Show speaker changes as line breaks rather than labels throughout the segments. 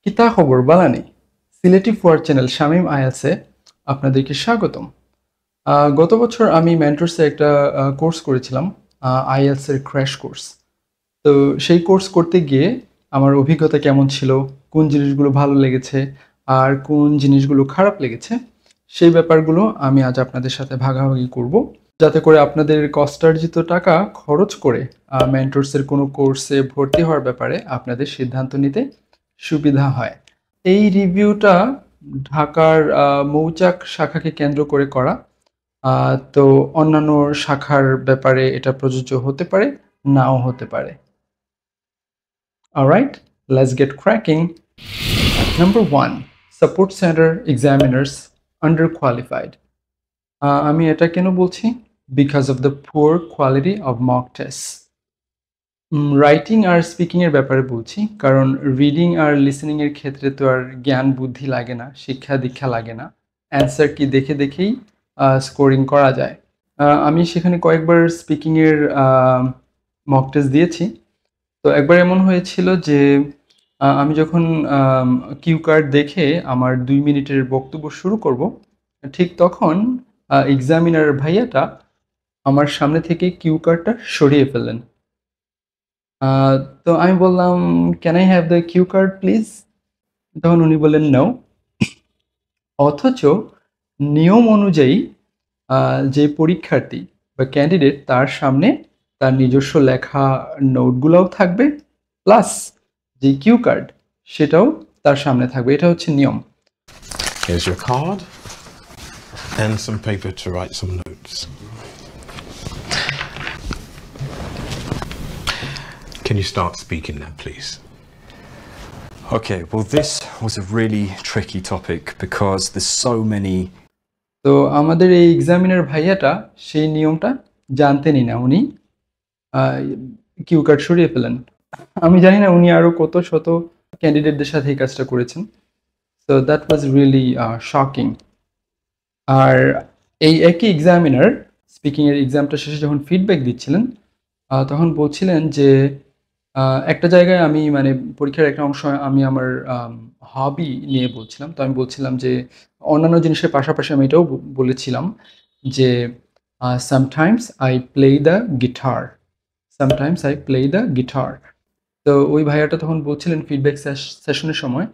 কিতা খবর বালানি সিলেটি ফোয়ার চ্যানেল শামীম আয়ালসে আপনাদেরকে স্বাগতম। গত বছর আমি মেন্টরসে একটা কোর্স করেছিলাম, আইএলসের ক্র্যাশ কোর্স। তো সেই কোর্স করতে গিয়ে আমার অভিজ্ঞতা কেমন ছিল, কোন জিনিসগুলো ভালো লেগেছে আর কোন জিনিসগুলো খারাপ লেগেছে, সেই ব্যাপারগুলো আমি আজ আপনাদের সাথে ভাগাভাগি করব, যাতে করে আপনাদের কষ্টার্জিত টাকা খরচ করে মেন্টরসের কোনো কোর্সে ভর্তি হওয়ার ব্যাপারে আপনাদের সিদ্ধান্ত নিতে সুবিধা হয়। এই রিভিউটা ঢাকার মৌচাক শাখাকে কেন্দ্র করে করা। তো অন্যান্য শাখার ব্যাপারে এটা প্রযোজ্য হতে পারে, নাও হতে পারে। Alright, let's get cracking. Number 1, support center examiners underqualified. আমি এটা কেন বলছি? Because of the poor quality of mock tests. Writing আর স্পিকিং এর ব্যাপারে বলছি, কারণ রিডিং আর লিসেনিং এর ক্ষেত্রে তো আর জ্ঞান বুদ্ধি লাগে না, শিক্ষা দীক্ষা লাগে না, অ্যান্সার কি দেখে দেখেই স্কোরিং করা যায়। আমি সেখানে কয়েকবার স্পিকিং এর মক টেস্ট দিয়েছি। তো একবার এমন হয়েছিল যে আমি যখন কিউ কার্ড দেখে আমার 2 মিনিটের বক্তব্য শুরু করব, ঠিক তখন এক্সামিনার ভাইয়াটা আমার সামনে থেকে কিউ কার্ডটা সরিয়ে ফেললেন। তো আমি বললাম, can I have the cue card please? তখন উনি বললেন নো। অথচ নিয়ম অনুযায়ী যে পরীক্ষার্থী বা ক্যান্ডিডেট, তার সামনে তার নিজস্ব লেখা নোটগুলোও থাকবে, প্লাস যে কিউ কার্ড সেটাও তার সামনে থাকবে। এটা হচ্ছে নিয়ম।
Here's your card and some paper to write some notes. Can you start speaking now, please?
Okay, well, this was a really tricky topic because there's so many.
তো আমাদের এই এক্সামিনার ভাইয়াটা সেই নিয়মটা জানতেনই না, উনি কিউ কার্ড সরিয়ে ফেলেন। আমি জানি না উনি আরো কত শত ক্যান্ডিডেটদের সাথে এই কাজটা করেছেন। So that was really shocking. আর এই একই এক্সামিনার স্পিকিং এর এক্সামটা শেষে যখন ফিডব্যাক দিচ্ছিলেন, তখন বলছিলেন যে একটা জায়গায় আমি মানে পরীক্ষার একটা অংশ আমি আমার হবি নিয়ে বলছিলাম। তো আমি বলছিলাম যে অন্যান্য জিনিসের পাশাপাশি আমি এটাও বলেছিলাম যে sometimes I play the guitar, sometimes I play the guitar. তো ওই ভাইয়াটা তখন বলছিলেন ফিডব্যাক সেশনের সময়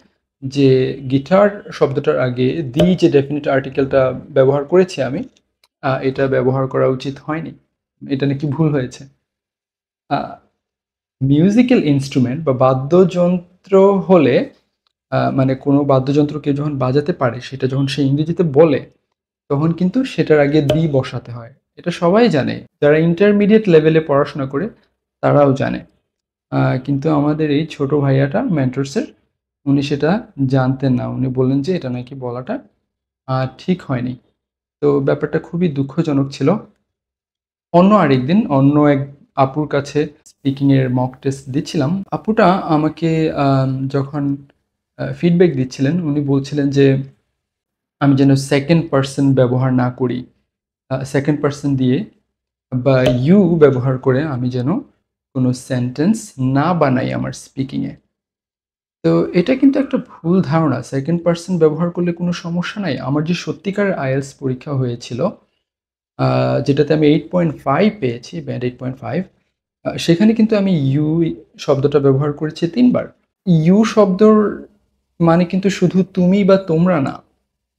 যে গিটার শব্দটার আগে দি যে ডেফিনিট আর্টিকেলটা ব্যবহার করেছি আমি, এটা ব্যবহার করা উচিত হয়নি, এটা নাকি ভুল হয়েছে। মিউজিক্যাল ইনস্ট্রুমেন্ট বা বাদ্যযন্ত্র হলে মানে কোনো বাদ্যযন্ত্রকে যখন বাজাতে পারে, সেটা যখন সে ইংরেজিতে বলে, তখন কিন্তু সেটার আগে দি বসাতে হয়। এটা সবাই জানে, যারা ইন্টারমিডিয়েট লেভেলে পড়াশোনা করে তারাও জানে। কিন্তু আমাদের এই ছোট ভাইয়াটা মেন্টরসের, উনি সেটা জানতেন না। উনি বললেন যে এটা নাকি বলাটা ঠিক হয়নি। তো ব্যাপারটা খুবই দুঃখজনক ছিল। অন্য আরেকদিন অন্য এক আপুর কাছে স্পিকিং এর মক টেস্ট দিচ্ছিলাম। আপুটা আমাকে যখন ফিডব্যাক দিচ্ছিলেন, উনি বলছিলেন যে আমি যেন সেকেন্ড পারসন ব্যবহার না করি, সেকেন্ড পারসন দিয়ে বা ইউ ব্যবহার করে আমি যেন কোনো সেন্টেন্স না বানাই আমার স্পিকিংয়ে। তো এটা কিন্তু একটা ভুল ধারণা। সেকেন্ড পারসন ব্যবহার করলে কোনো সমস্যা নাই। আমার যে সত্যিকার আইএলটিএস পরীক্ষা হয়েছিল, যেটাতে আমি 8.5 পেয়েছি, ব্যান্ড 8.5, সেখানে কিন্তু আমি ইউ শব্দটা ব্যবহার করেছি 3 বার। ইউ শব্দর মানে কিন্তু শুধু তুমি বা তোমরা না।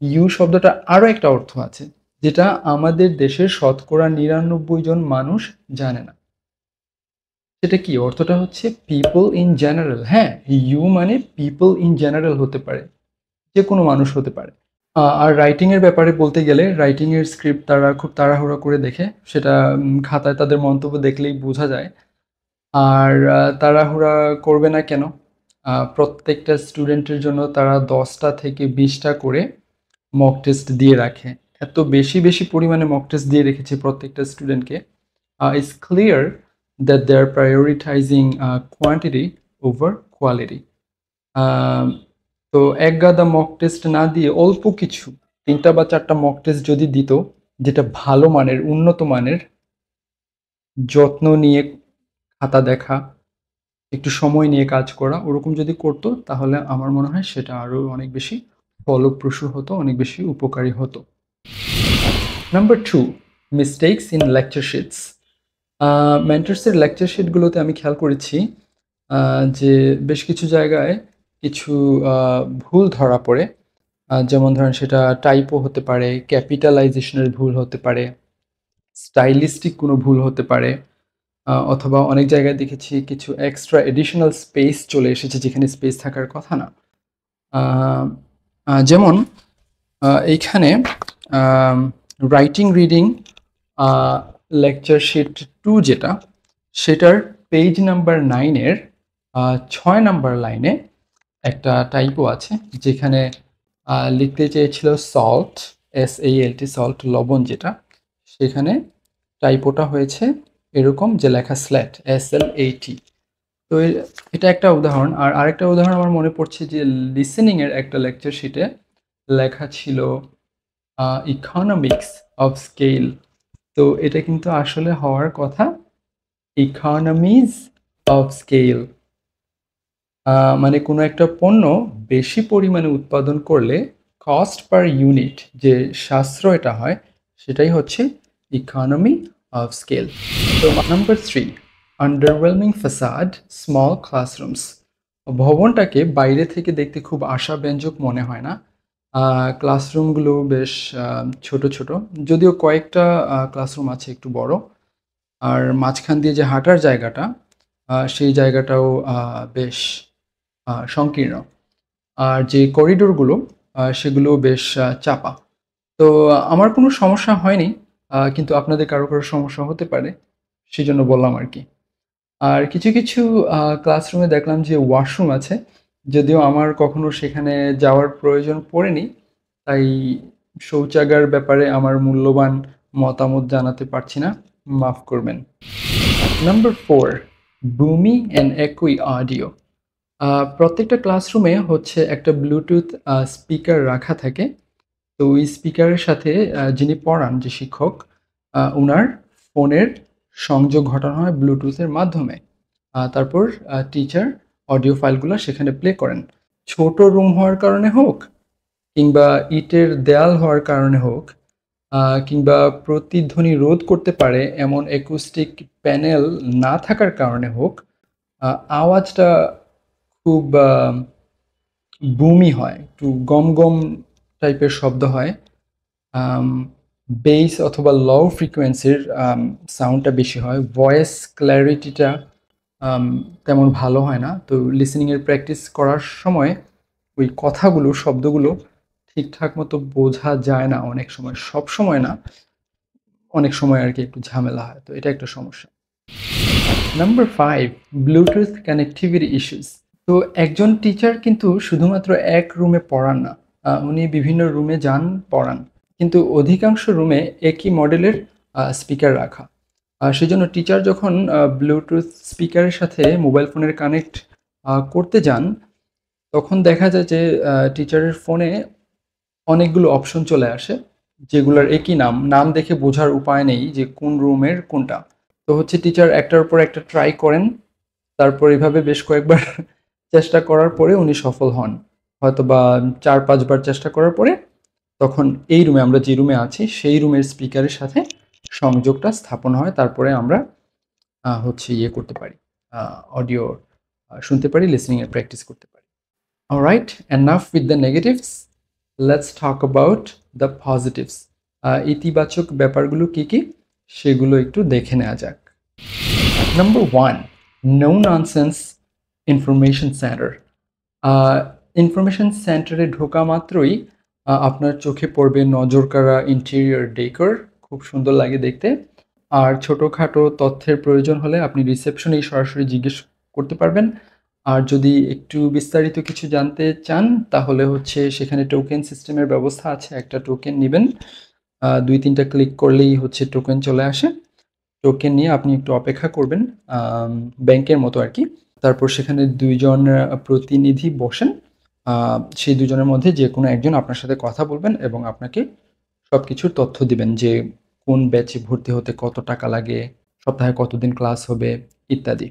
ইউ শব্দটা আরও একটা অর্থ আছে, যেটা আমাদের দেশের শতকরা 99 জন মানুষ জানে না। সেটা কি? অর্থটা হচ্ছে পিপল ইন জেনারেল। হ্যাঁ, ইউ মানে পিপল ইন জেনারেল হতে পারে, যে কোনো মানুষ হতে পারে। আর রাইটিংয়ের ব্যাপারে বলতে গেলে, রাইটিংয়ের স্ক্রিপ্ট তারা খুব তাড়াহুড়া করে দেখে, সেটা খাতায় তাদের মন্তব্য দেখলেই বোঝা যায়। আর তাড়াহুড়া করবে না কেন? প্রত্যেকটা স্টুডেন্টের জন্য তারা 10টা থেকে 20টা করে মক টেস্ট দিয়ে রাখে। এত বেশি বেশি পরিমাণে মক টেস্ট দিয়ে রেখেছে প্রত্যেকটা স্টুডেন্টকে। It's clear that they're prioritizing quantity over quality. তো এক গাদা মক টেস্ট না দিয়ে অল্প কিছু 3টা বা 4টা মক টেস্ট যদি দিত, যেটা ভালো মানের, উন্নত মানের, যত্ন নিয়ে খাতা দেখা, একটু সময় নিয়ে কাজ করা, ওরকম যদি করতো তাহলে আমার মনে হয় সেটা আরও অনেক বেশি ফলপ্রসূ হতো, অনেক বেশি উপকারী হতো। Number 2, mistakes in lecture sheets. মেন্টরসের লেকচার শিটগুলোতে আমি খেয়াল করেছি যে বেশ কিছু জায়গায় কিছু ভুল ধরা পড়ে। যেমন ধরেন সেটা টাইপো হতে পারে, ক্যাপিটালাইজেশনের ভুল হতে পারে, স্টাইলিস্টিক কোনো ভুল হতে পারে, অথবা অনেক জায়গায় দেখেছি কিছু এক্সট্রা এডিশনাল স্পেস চলে এসেছে যেখানে স্পেস থাকার কথা না। যেমন এইখানে রাইটিং রিডিং লেকচার শিট 2 যেটা, সেটার পেজ নাম্বার 9-এর 6 নাম্বার লাইনে একটা টাইপো আছে, যেখানে লিখতে চেয়েছিল সল্ট, SALT, সল্ট লবণ যেটা, সেখানে টাইপোটা হয়েছে এরকম যে লেখা স্ল্যাট, SLAT। তো এটা একটা উদাহরণ। আর আরেকটা উদাহরণ আমার মনে পড়ছে যে লিসেনিংয়ের একটা লেকচার শিটে লেখা ছিল ইকোনমিক্স অফ স্কেল। তো এটা কিন্তু আসলে হওয়ার কথা ইকোনমিজ অফ স্কেল। মানে কোনো একটা পণ্য বেশি পরিমাণে উৎপাদন করলে কস্ট পার ইউনিট যে সাশ্রয়টা হয়, সেটাই হচ্ছে ইকোনমি অফ স্কেল। তো নাম্বার 3, আন্ডারওয়েলমিং ফাসাড, স্মল ক্লাসরুমস। ভবনটাকে বাইরে থেকে দেখতে খুব আশাব্যঞ্জক মনে হয় না। ক্লাসরুমগুলো বেশ ছোট ছোট, যদিও কয়েকটা ক্লাসরুম আছে একটু বড়। আর মাঝখান দিয়ে যে হাঁটার জায়গাটা, সেই জায়গাটাও বেশ সংকীর্ণ। আর যে করিডোরগুলো সেগুলো বেশ চাপা। তো আমার কোনো সমস্যা হয়নি, কিন্তু আপনাদের কারো সমস্যা হতে পারে, সেজন্য বললাম আরকি। আর কিছু কিছু ক্লাসরুমে দেখলাম যে ওয়াশরুম আছে, যদিও আমার কখনো সেখানে যাওয়ার প্রয়োজন পড়েনি, তাই শৌচাগার ব্যাপারে আমার মূল্যবান মতামত জানাতে পারছি না, মাফ করবেন। Number 4, boomy and echoey audio. প্রত্যেকটা ক্লাসরুমে হচ্ছে একটা ব্লুটুথ স্পিকার রাখা থাকে। তো ওই স্পিকারের সাথে যিনি পড়ান, যে শিক্ষক, উনার ফোনের সংযোগ ঘটানো হয় ব্লুটুথের মাধ্যমে। তারপর টিচার অডিও ফাইলগুলো সেখানে প্লে করেন। ছোট রুম হওয়ার কারণে হোক, কিংবা ইটের দেয়াল হওয়ার কারণে হোক, কিংবা প্রতিধ্বনি রোধ করতে পারে এমন অ্যাকুস্টিক প্যানেল না থাকার কারণে হোক, আওয়াজটা খুব বুমি হয়, একটু গম গম টাইপের শব্দ হয়। বেস অথবা লো ফ্রিকোয়েন্সির সাউন্ডটা বেশি হয়, ভয়েস ক্ল্যারিটিটা তেমন ভালো হয় না। তো লিসেনিংয়ের প্র্যাকটিস করার সময় ওই কথাগুলো, শব্দগুলো ঠিকঠাক মতো বোঝা যায় না অনেক সময়, সব সময় না, অনেক সময় আর কি একটু ঝামেলা হয়। তো এটা একটা সমস্যা। Number 5, Bluetooth connectivity issues. তো একজন টিচার কিন্তু শুধুমাত্র এক রুমে পড়ান না, উনি বিভিন্ন রুমে যান, পড়ান। কিন্তু অধিকাংশ রুমে একই মডেলের স্পিকার রাখা। সেজন্য টিচার যখন ব্লুটুথ স্পিকারের সাথে মোবাইল ফোনের কানেক্ট করতে যান, তখন দেখা যায় যে টিচারের ফোনে অনেকগুলো অপশন চলে আসে, যেগুলোর একই নাম দেখে বোঝার উপায় নেই যে কোন রুমের কোনটা। তো হচ্ছে টিচার একটার উপর একটা ট্রাই করেন, তারপর এভাবে বেশ কয়েকবার চেষ্টা করার পরে উনি সফল হন। হয়তোবা ৪-৫ বার চেষ্টা করার পরে তখন এই রুমে, আমরা যে রুমে আছি সেই রুমের স্পিকারের সাথে সংযোগটা স্থাপন হয়। তারপরে আমরা হচ্ছে ইয়ে করতে পারি, অডিও শুনতে পারি, লিসেনিং এর প্র্যাকটিস করতে পারি। Alright, enough with the negatives, let's talk about the positives. ইতিবাচক ব্যাপারগুলো কি কি সেগুলো একটু দেখে নেওয়া যাক। Number 1, no nonsense information center. Information সেন্টারে ঢোকা মাত্রই আপনার চোখে পড়বে নজরকাড়া ইন্টেরিয়র ডেকর, খুব সুন্দর লাগে দেখতে। আর ছোটোখাটো তথ্যের প্রয়োজন হলে আপনি রিসেপশনেই সরাসরি জিজ্ঞেস করতে পারবেন। আর যদি একটু বিস্তারিত কিছু জানতে চান, তাহলে হচ্ছে সেখানে টোকেন সিস্টেমের ব্যবস্থা আছে। একটা টোকেন নিবেন, ২-৩টা ক্লিক করলেই হচ্ছে টোকেন চলে আসে। টোকেন নিয়ে আপনি একটু অপেক্ষা করবেন, ব্যাংকের মতো আরকি। তারপর সেখানে ২ জন প্রতিনিধি বসেন। সেই ২ জনের মধ্যে যেকোনো একজন আপনার সাথে কথা বলবেন এবং আপনাকে সবকিছুর তথ্য দিবেন, যে কোন ব্যাচে ভর্তি হতে কত টাকা লাগে, সপ্তাহে কতদিন ক্লাস হবে ইত্যাদি।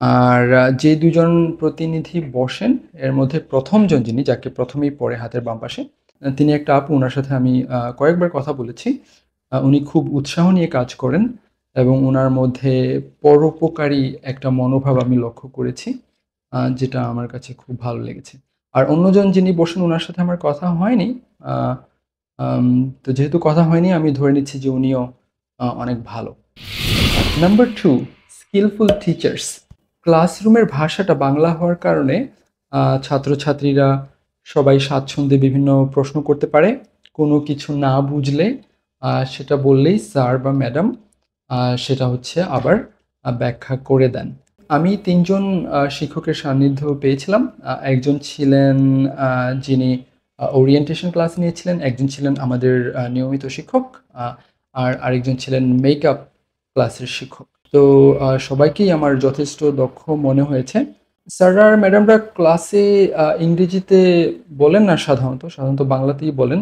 আর যে দুজন প্রতিনিধি বসেন এর মধ্যে প্রথমজন যিনি, যাকে প্রথমেই পড়ে হাতের বাম পাশে, তিনি একটা আপু, ওনার সাথে আমি কয়েকবার কথা বলেছি। উনি খুব উৎসাহ নিয়ে কাজ করেন এবং উনার মধ্যে পরোপকারী একটা মনোভাব আমি লক্ষ্য করেছি, যেটা আমার কাছে খুব ভালো লেগেছে। আর অন্যজন যিনি বসেন উনার সাথে আমার কথা হয়নি। আ আম তো যেহেতু কথা হয়নি আমি ধরে নিচ্ছি যে উনিও অনেক ভালো। Number 2, skillful teachers. ক্লাসরুমের ভাষাটা বাংলা হওয়ার কারণে ছাত্রছাত্রীরা সবাই স্বাচ্ছন্দ্যে বিভিন্ন প্রশ্ন করতে পারে। কোনো কিছু না বুঝলে সেটা বললেই স্যার বা ম্যাডাম সেটা হচ্ছে আবার ব্যাখ্যা করে দেন। আমি ৩ জন শিক্ষকের সান্নিধ্য পেয়েছিলাম। একজন ছিলেন যিনি ওরিয়েন্টেশন ক্লাস নিয়েছিলেন, একজন ছিলেন আমাদের নিয়মিত শিক্ষক, আর আরেকজন ছিলেন মেকআপ ক্লাসের শিক্ষক। তো সবাইকেই আমার যথেষ্ট দক্ষ মনে হয়েছে। স্যাররা আর ম্যাডামরা ক্লাসে ইংরেজিতে বলেন না সাধারণত বাংলাতেই বলেন।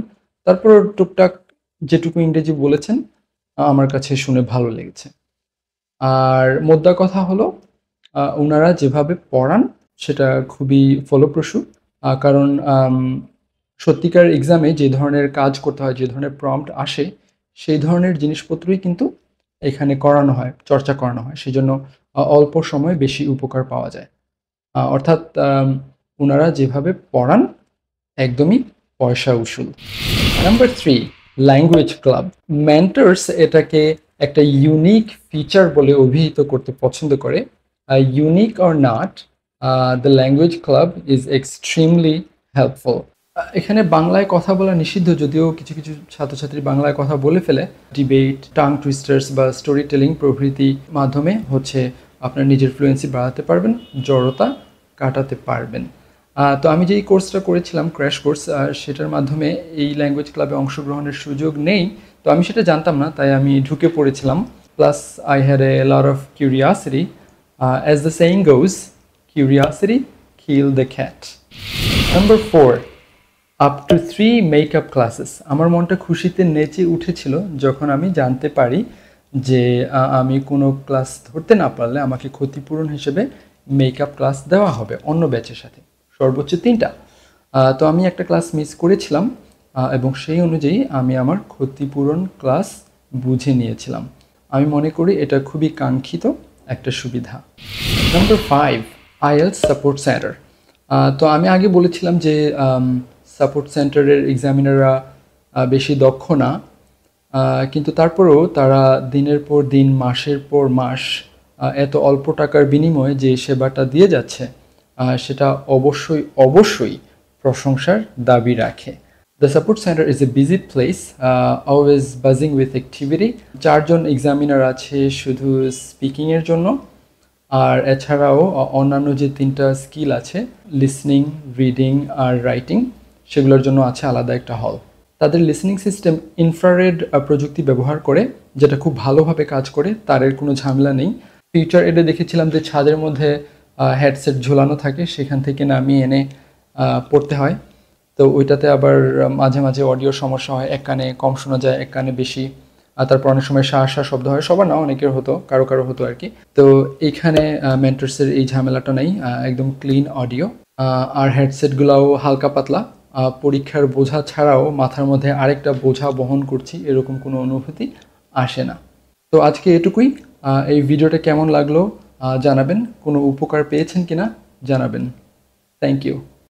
তারপরও টুকটাক যেটুকু ইংরেজি বলেছেন আমার কাছে শুনে ভালো লেগেছে। আর মোদ্দা কথা হলো উনারা যেভাবে পড়ান সেটা খুবই ফলপ্রসূ। কারণ সত্যিকার এক্সামে যে ধরনের কাজ করতে হয়, যে ধরনের প্রম্পট আসে, সেই ধরনের জিনিসপত্রই কিন্তু এখানে করানো হয়, চর্চা করানো হয়। সেজন্য অল্প সময়ে বেশি উপকার পাওয়া যায়। অর্থাৎ উনারা যেভাবে পড়ান একদমই পয়সা উসুল। Number 3, language club. মেন্টরস এটাকে একটা ইউনিক ফিচার বলে অভিহিত করতে পছন্দ করে। Unique or not, the language club is extremely helpful. এখানে বাংলায় কথা বলা নিষিদ্ধ, যদিও কিছু কিছু ছাত্রছাত্রী বাংলায় কথা বলে ফেলে। ডিবেট, টাং টুইস্টার্স বা স্টোরি টেলিং প্রভৃতি মাধ্যমে হচ্ছে আপনার নিজের ফ্লুয়েন্সি বাড়াতে পারবেন, জড়তা কাটাতে পারবেন। তো আমি যেই কোর্সটা করেছিলাম, ক্র্যাশ কোর্স, সেটার মাধ্যমে এই ল্যাঙ্গুয়েজ ক্লাবে অংশগ্রহণের সুযোগ নেই। তো আমি সেটা জানতাম না, তাই আমি ঢুকে পড়েছিলাম। Plus I had a lot of curiosity. As the saying goes, curiosity kill the cat. Number 4, up to 3 makeup classes. আমার মনটা খুশিতে নেচে উঠেছিল যখন আমি জানতে পারি যে আমি কোনো ক্লাস ধরতে না পারলে আমাকে ক্ষতিপূরণ হিসেবে মেকআপ ক্লাস দেওয়া হবে অন্য ব্যাচের সাথে, সর্বোচ্চ 3টা। তো আমি একটা ক্লাস মিস করেছিলাম এবং সেই অনুযায়ী আমি আমার ক্ষতিপূরণ ক্লাস বুঝে নিয়েছিলাম। আমি মনে করি এটা খুবই কাঙ্ক্ষিত একটা সুবিধা। Number 5, IELTS support centre. তো আমি আগে বলেছিলাম যে সাপোর্ট সেন্টারের এক্সামিনাররা বেশি দক্ষ না, কিন্তু তারপরেও তারা দিনের পর দিন, মাসের পর মাস এত অল্প টাকার বিনিময়ে যে সেবাটা দিয়ে যাচ্ছে সেটা অবশ্যই প্রশংসার দাবি রাখে। The support center is a busy place, always buzzing with activity. 4 জন এক্সামিনার আছে শুধু স্পিকিংয়ের জন্য, আর এছাড়াও অন্যান্য যে 3টা স্কিল আছে, লিসনিং, রিডিং আর রাইটিং, সেগুলোর জন্য আছে আলাদা একটা হল। তাদের লিসনিং সিস্টেম ইনফ্রারেড প্রযুক্তি ব্যবহার করে, যেটা খুব ভালোভাবে কাজ করে, তারের কোনো ঝামেলা নেই। ফিউচার এডে দেখেছিলাম যে ছাদের মধ্যে হেডসেট ঝোলানো থাকে, সেখান থেকে নামিয়ে এনে পড়তে হয়। তো ওইটাতে আবার মাঝে মাঝে অডিওর সমস্যা হয়, এক কানে কম শোনা যায়, এক কানে বেশি, আর তারপর অনেক সময় শা শব্দ হয়। সবার না, অনেকের হতো, কারো হতো আর কি। তো এইখানে মেন্টরসের এই ঝামেলাটা নেই, একদম ক্লিন অডিও। আর হেডসেটগুলোও হালকা পাতলা, পরীক্ষার বোঝা ছাড়াও মাথার মধ্যে আরেকটা বোঝা বহন করছি এরকম কোনো অনুভূতি আসে না। তো আজকে এটুকুই। এই ভিডিওটা কেমন লাগলো জানাবেন, কোনো উপকার পেয়েছেন কিনা জানাবেন। Thank you.